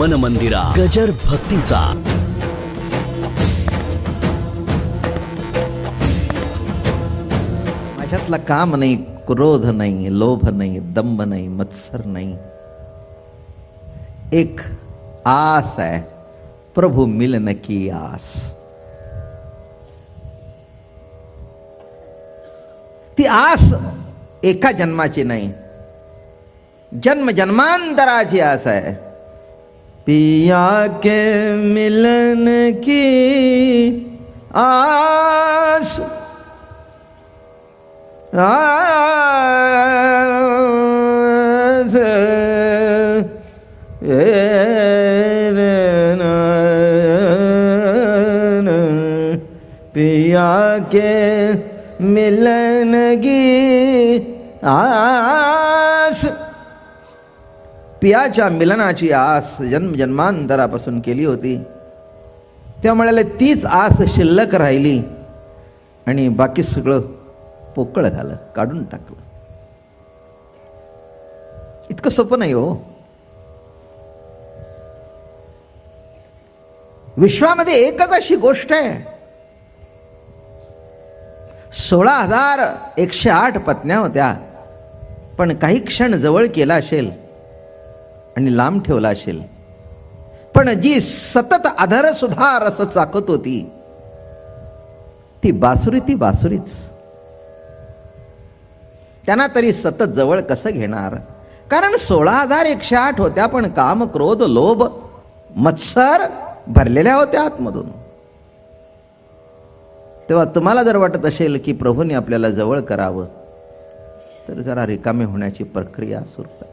मन मंदिरा गजर भक्तीचा माझ्यातला काम नाही, क्रोध नाही, लोभ नाही, दंभ नाही, मत्सर नाही, एक आस आहे, प्रभु मिलन की आस। ती आस एका जन्माची नाही, जन्म जन्मांतराची आस आहे। पिया के मिलन की आस पिया के मिलन की आस। पियाच्या मिलनाची आस जन्म जन्मांतरापासून केली होती, तेव्हा म्हणाले तीच आस शिल्लक राहिली आणि बाकी सगळं पोकळ झालं, काढून टाकलं। इतकं सोपं नाही हो। विश्वामध्ये एकच अशी गोष्ट आहे, 16,108 पत्न्या होत्या, पण काही क्षण जवळ केला असेल आणि लांब ठेवला असेल, पण जी सतत अधर सुद्धा रस चाकत होती ती बासुरी, ती बासुरीच। त्यांना तरी सतत जवळ कसं घेणार, कारण 16,108 होत्या, पण काम, क्रोध, लोभ, मत्सर भरलेल्या होत्या आतमधून। तेव्हा तुम्हाला जर वाटत असेल की प्रभूने आपल्याला जवळ करावं, तर जरा रिकामे होण्याची प्रक्रिया सुरू करा।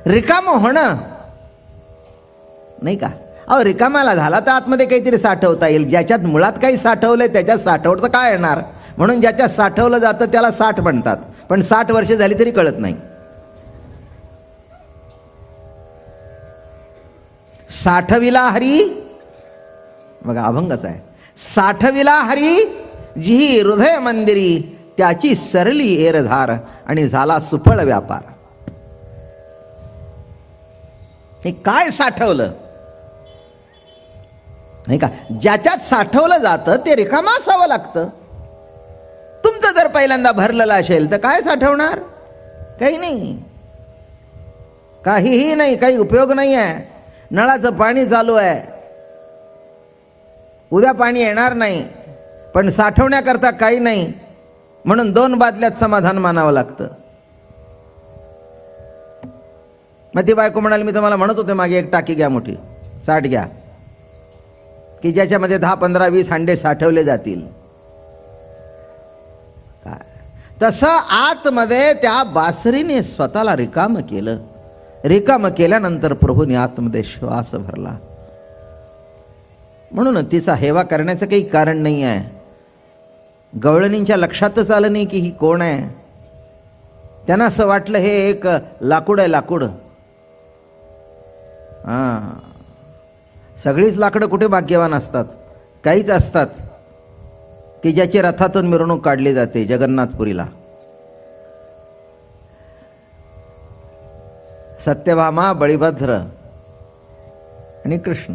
रिकाम होणं नाही का, अहो रिकामाला झाला तर आतमध्ये काहीतरी साठवता येईल। ज्याच्यात मुळात काही साठवलंय त्याच्यात साठवतं काय येणार, म्हणून ज्याच्यात साठवलं जातं त्याला साठ म्हणतात, पण 60 वर्ष झाली तरी कळत नाही। साठविला हरी, बघा अभंगच आहे, साठविला हरी जी हृदय मंदिरी, त्याची सरली एरधार आणि झाला सुफळ व्यापार। हे काय साठवलं नाही का, ज्याच्यात साठवलं जातं ते रिकामा असावं लागतं। तुमचं जर पहिल्यांदा भरलेलं असेल तर काय साठवणार, काही नाही, काहीही नाही, काही उपयोग नाही आहे। नळाचं पाणी चालू आहे, उद्या पाणी येणार नाही, पण साठवण्याकरता काही नाही, म्हणून 2 बादल्यात समाधान मानावं लागतं। मग ती बायको म्हणाली, मी तुम्हाला म्हणत होते मागे एक टाकी घ्या, मोठी 60 घ्या, की ज्याच्यामध्ये 10, 15, 20 हांडे साठवले जातील। तसं आतमध्ये त्या बासरीने स्वतःला रिकाम केलं। रिकाम केल्यानंतर प्रभूने आतमध्ये श्वास भरला, म्हणून तिचा हेवा करण्याचं काही कारण नाही आहे। गवळणींच्या लक्षातच आलं नाही की ही कोण आहे। त्यांना असं वाटलं हे एक लाकूड आहे, लाकूड। सगळीच लाकडं कुठे भाग्यवान असतात, काहीच असतात की ज्याची रथातून मिरवणूक काढली जाते जगन्नाथपुरीला। सत्यभामा, बळीभद्र आणि कृष्ण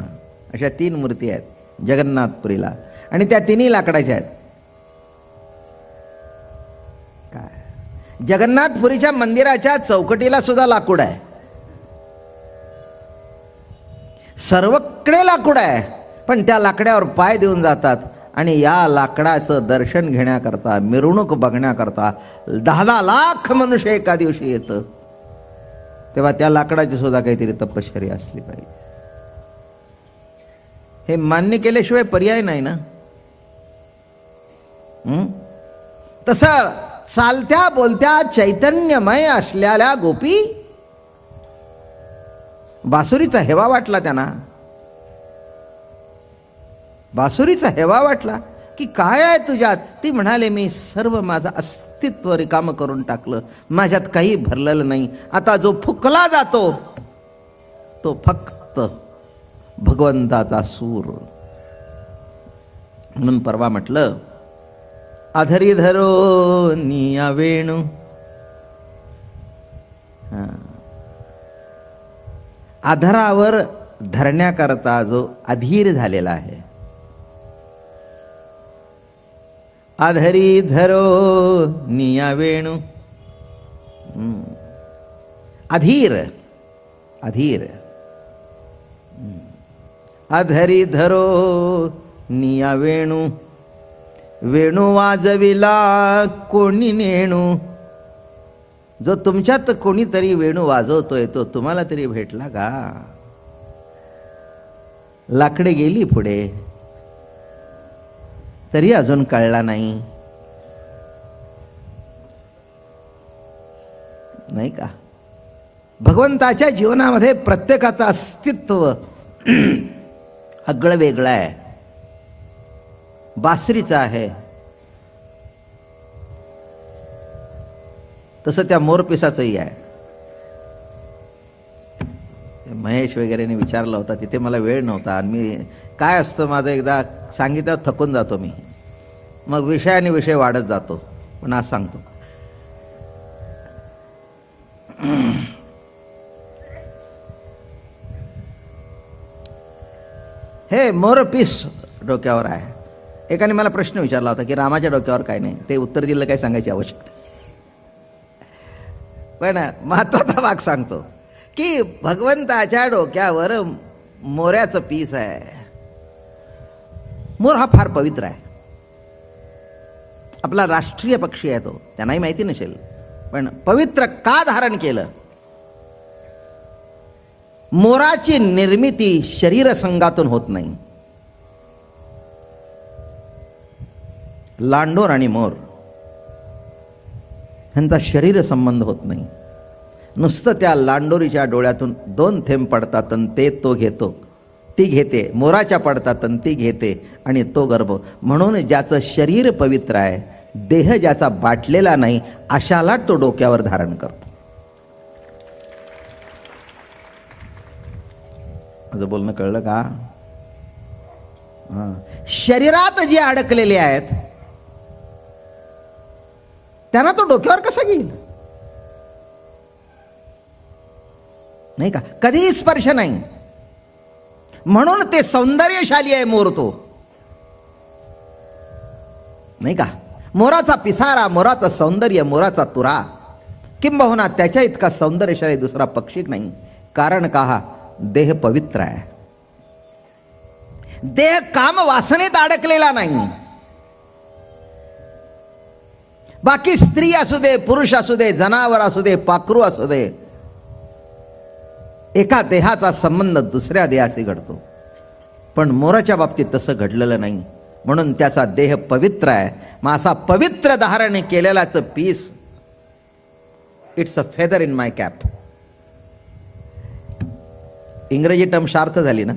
अशा 3 मूर्ती आहेत जगन्नाथपुरीला, आणि त्या 3ही लाकडाच्या आहेत। काय जगन्नाथपुरीच्या मंदिराच्या चौकटीला सुद्धा लाकूड आहे, सर्वकडे लाकूड आहे, पण त्या लाकड्यावर पाय देऊन जातात आणि या लाकडाचं दर्शन घेण्याकरता, मिरवणूक बघण्याकरता 10-10 लाख मनुष्य एका दिवशी येतं। तेव्हा त्या लाकडाची सुद्धा काहीतरी तपश्चर्या असली पाहिजे। हे मान्य केल्याशिवाय पर्याय नाही ना। तसं चालत्या बोलत्या चैतन्यमय असलेल्या गोपी बासुरीचा हेवा वाटला त्यांना, बासुरीचा हेवा वाटला की काय आहे तुझ्यात। ती म्हणाले, मी सर्व माझं अस्तित्व रिकाम करून टाकलं, माझ्यात काही भरलेलं नाही। आता जो फुकला जातो तो फक्त भगवंताचा सूर। म्हणून परवा म्हटलं, अधरी धरो निया वेणू, आधारावर धरण्याकरता जो अधीर झालेला आहे. आधरी धरो निया वेणू. अधीर अधीर. अधरी धरो निया वेणू. वेणू वाजविला कोणी नेणू. जो तुमच्यात कोणीतरी वेणू वाजवतोय तो तुम्हाला तरी भेटला का? लाकडे गेली पुढे तरी अजून कळला नाही. नाही का? भगवंताच्या जीवनामध्ये प्रत्येकाचं अस्तित्व आगळं वेगळं आहे. बासरीचं आहे तसं त्या मोरपिसाचंही आहे. महेश वगैरेने विचारलं होता, तिथे मला वेळ नव्हता आणि मी काय असतं माझं एकदा सांगितलं थकून जातो मी, मग विषयाने विषय वाढत जातो. पण आज सांगतो. हे मोरपीस डोक्यावर आहे. एकाने मला प्रश्न विचारला होता की रामाच्या डोक्यावर काय नाही. ते उत्तर दिलं काय सांगायची आवश्यकता. पण महत्वाचा भाग सांगतो की भगवंताच्या डोक्यावर मोऱ्याचं पीस आहे. मोर हा फार पवित्र आहे. आपला राष्ट्रीय पक्षी आहे तो. त्यांनाही माहिती नसेल, पण पवित्र का धारण केलं? मोराची निर्मिती शरीर संघातून होत नाही. लांडोर आणि मोर ह्यांचा शरीर संबंध होत नाही. नुसतं त्या लांडोरीच्या डोळ्यातून 2 थेंब पडतात आणि ते तो घेतो, ती घेते. मोराच्या पडतात आणि ती घेते आणि तो गर्भ. म्हणून ज्याचं शरीर पवित्र आहे, देह ज्याचा बाटलेला नाही, अशाला तो डोक्यावर धारण करतो. माझं बोलणं कळलं का? शरीरात जे अडकलेले आहेत त्यांना तो डोक्यावर कसा घेईल? नाही का? कधीही स्पर्श नाही. म्हणून ते सौंदर्यशाली आहे मोर तो. नाही का? मोराचा पिसारा, मोराचं सौंदर्य, मोराचा तुरा, किंबहुना त्याच्या इतका सौंदर्यशाली दुसरा पक्षी नाही. कारण का? देह पवित्र आहे. देह काम वासनेत अडकलेला नाही. बाकी स्त्री असू दे, पुरुष असू दे, जनावर असू दे, पाखरू असू दे, एका देहाचा संबंध दुसऱ्या देहाशी घडतो. पण मोराच्या बाबतीत तसं घडलेलं नाही. म्हणून त्याचा देह पवित्र आहे. मग असा पवित्र धारण केलेलाचं piece, it's a feather in my cap. इंग्रजी टर्म शार्थ झाली ना.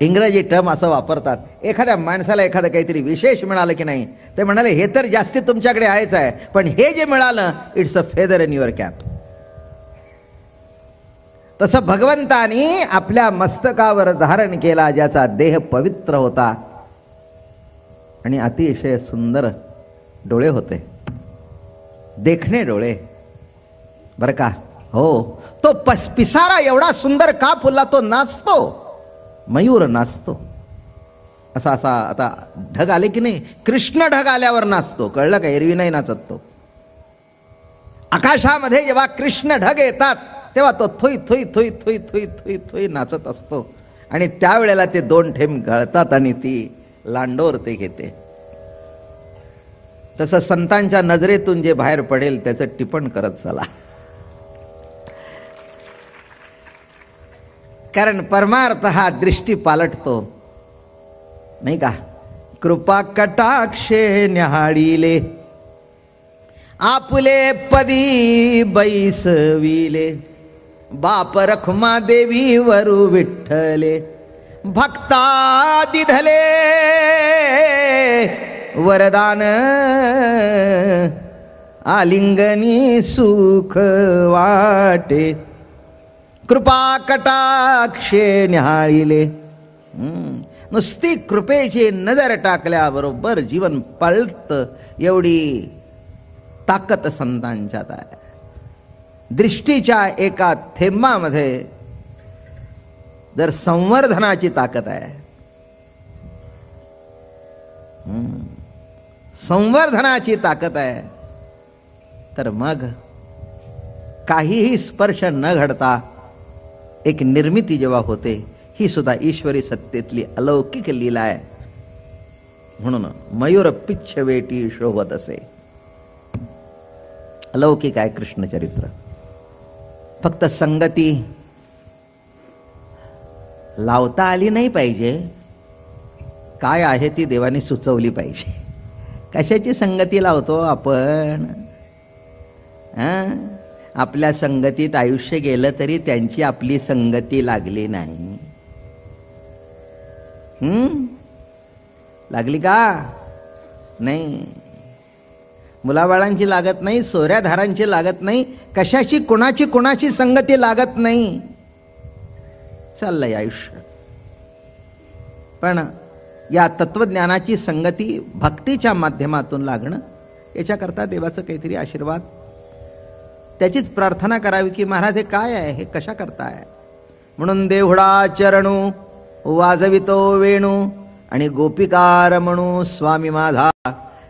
इंग्रजी टर्म असं वापरतात. एखाद्या माणसाला एखादं काहीतरी विशेष मिळालं की नाही, ते म्हणाले हे तर जास्ती तुमच्याकडे आहेच आहे, पण हे जे मिळालं it's a feather in your cap. तसं भगवंतानी आपल्या मस्तकावर धारण केला ज्याचा देह पवित्र होता आणि अतिशय सुंदर डोळे होते, देखणे डोळे बरं का. हो, तो पिसारा एवढा सुंदर का फुलला? तो नाचतो, मयूर नाचतो. असा असा आता ढग आले की नाही, कृष्ण ढग आल्यावर नाचतो, कळलं का? एरवी नाही नाचत तो. आकाशामध्ये जेव्हा कृष्ण ढग येतात तेव्हा तो थोई थोई थोई थोई थोई थोई थोई नाचत असतो. आणि त्यावेळेला ते 2 थेंब गळतात आणि ती लांडोर ते घेते. तसं संतांच्या नजरेतून जे बाहेर पडेल त्याचं टिपण करत चला. कारण परमार्थ हा दृष्टी पालटतो. नाही का? कृपा कटाक्षे न्याहाळीले, आपले पदी बैसविले, बाप रखुमा देवी वरु विठ्ठले, भक्ता दिधले वरदान, आलिंगनी सुख वाटे, कृपा कटाक्षे न्याहाळीले. नुसती कृपेची नजर टाकल्याबरोबर जीवन पळतं, एवढी ताकद संतांच्यात आहे. दृष्टीच्या एका थेंबामध्ये जर संवर्धनाची ताकद आहे, संवर्धनाची ताकद आहे, तर मग काहीही स्पर्श न घडता एक निर्मिती जेव्हा होते, ही सुद्धा ईश्वरी सत्तेतली अलौकिक लीला आहे. म्हणून मयूर पिच्छ वेटी शोभत असे. अलौकिक आहे कृष्णचरित्र. फक्त संगती लावता आली नाही पाहिजे, काय आहे ती देवाने सुचवली पाहिजे. कशाची संगती लावतो आपण? आपल्या संगतीत आयुष्य गेलं तरी त्यांची आपली संगती लागली नाही. लागली का? नाही. मुलाबाळांची लागत नाही, सोऱ्याधारांची लागत नाही, कशाची कोणाची संगती लागत नाही. चाललंय आयुष्य. पण या तत्वज्ञानाची संगती भक्तीच्या माध्यमातून लागणं, याच्याकरता देवाचं काहीतरी आशीर्वाद, त्याचीच प्रार्थना करावी की महाराज हे काय आहे, हे कशा करताय. म्हणून देवढा चरणू वाजवितो वेणू आणि गोपिकार म्हणू स्वामी माझा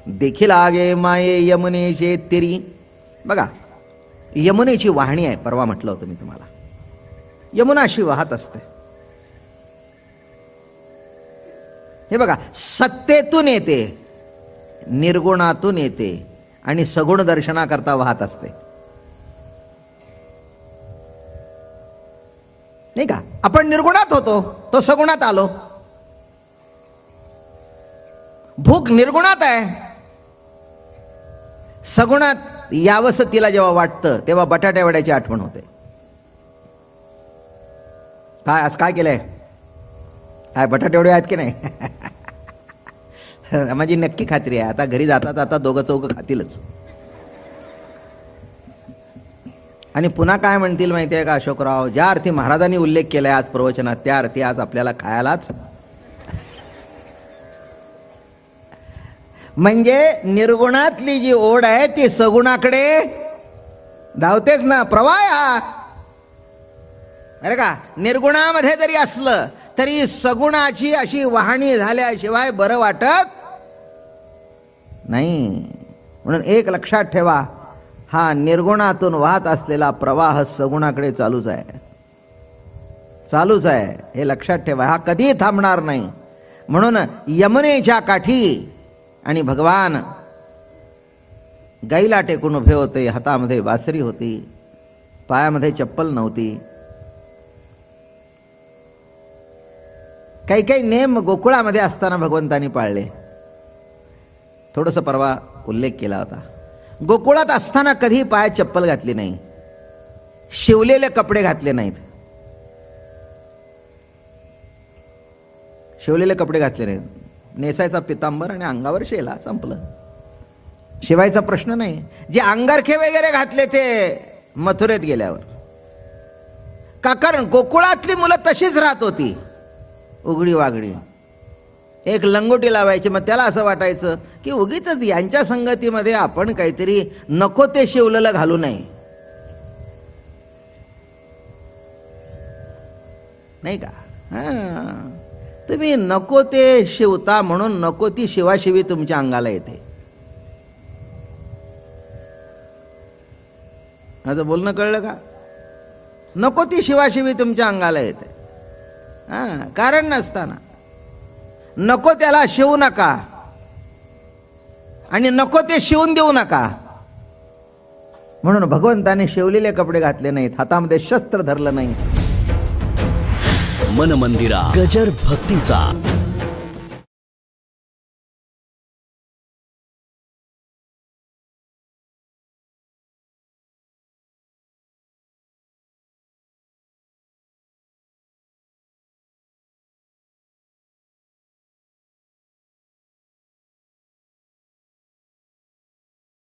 देखील आगे माये यमुनेचे तिरी. बघा, यमुनेची वाहणी आहे. परवा म्हटलं होतं मी तुम्हाला, यमुना अशी वाहत असते. हे बघा, सत्तेतून येते, निर्गुणातून येते आणि सगुण दर्शनाकरता वाहत असते, नाही का? आपण निर्गुणात होतो, तो सगुणात आलो. भूक निर्गुणात आहे, सगुणात यावंसं तिला जेव्हा वाटतं तेव्हा बटाट्या वड्याची आठवण होते. काय आज काय केलंय? काय बटाटे वडे आहेत की नाही? माझी नक्की खात्री आहे, आता घरी जातात आता दोघं चौघं खातीलच. आणि पुन्हा काय म्हणतील माहिती आहे का अशोकराव? ज्या अर्थी महाराजांनी उल्लेख केलाय आज प्रवचनात, त्या अर्थी आज आपल्याला खायलाच. म्हणजे निर्गुणातली जी ओढ आहे ती सगुणाकडे धावतेच ना. प्रवाह हा, अरे का, निर्गुणामध्ये जरी असलं तरी सगुणाची अशी वाहणी झाल्याशिवाय बरं वाटत नाही. म्हणून एक लक्षात ठेवा, हा निर्गुणातून वाहत असलेला प्रवाह सगुणाकडे चालूच आहे, चालूच आहे. हे लक्षात ठेवा, हा कधी थांबणार नाही. म्हणून यमुनेच्या काठी आणि भगवान गाईला टेकून उभे होते. हातामध्ये बासरी होती, पायामध्ये चप्पल नव्हती. काही काही नेम गोकुळामध्ये असताना भगवंतांनी पाळले. थोडंसं परवा उल्लेख केला होता. गोकुळात असताना कधी पायात चप्पल घातली नाही, शिवलेले कपडे घातले नाहीत, शिवलेले कपडे घातले नाहीत. नेसायचा पितांबर आणि अंगावर शेला, संपलं. शिवायचा प्रश्न नाही. जे अंगारखे वगैरे घातले ते मथुरेत गेल्यावर. का? कारण गोकुळातली मुलं तशीच राहत होती, उघडी वागडी. एक लंगोटी लावायची, मग त्याला असं वाटायचं की उगीच यांच्या संगतीमध्ये आपण काहीतरी नको ते शिवलेलं घालू नये, नाही का? तुम्ही नको ते शिवता म्हणून नको ती शिवाशिवी तुमच्या अंगाला येते. आता बोलणं कळलं का? नको ती शिवाशिवी तुमच्या अंगाला येते, कारण नसताना. नको त्याला शिवू नका आणि नको ते शिवून देऊ नका. म्हणून भगवंताने शिवलेले कपडे घातले नाहीत, हातामध्ये शस्त्र धरलं नाही. मन मंदिरा गजर भक्तीचा.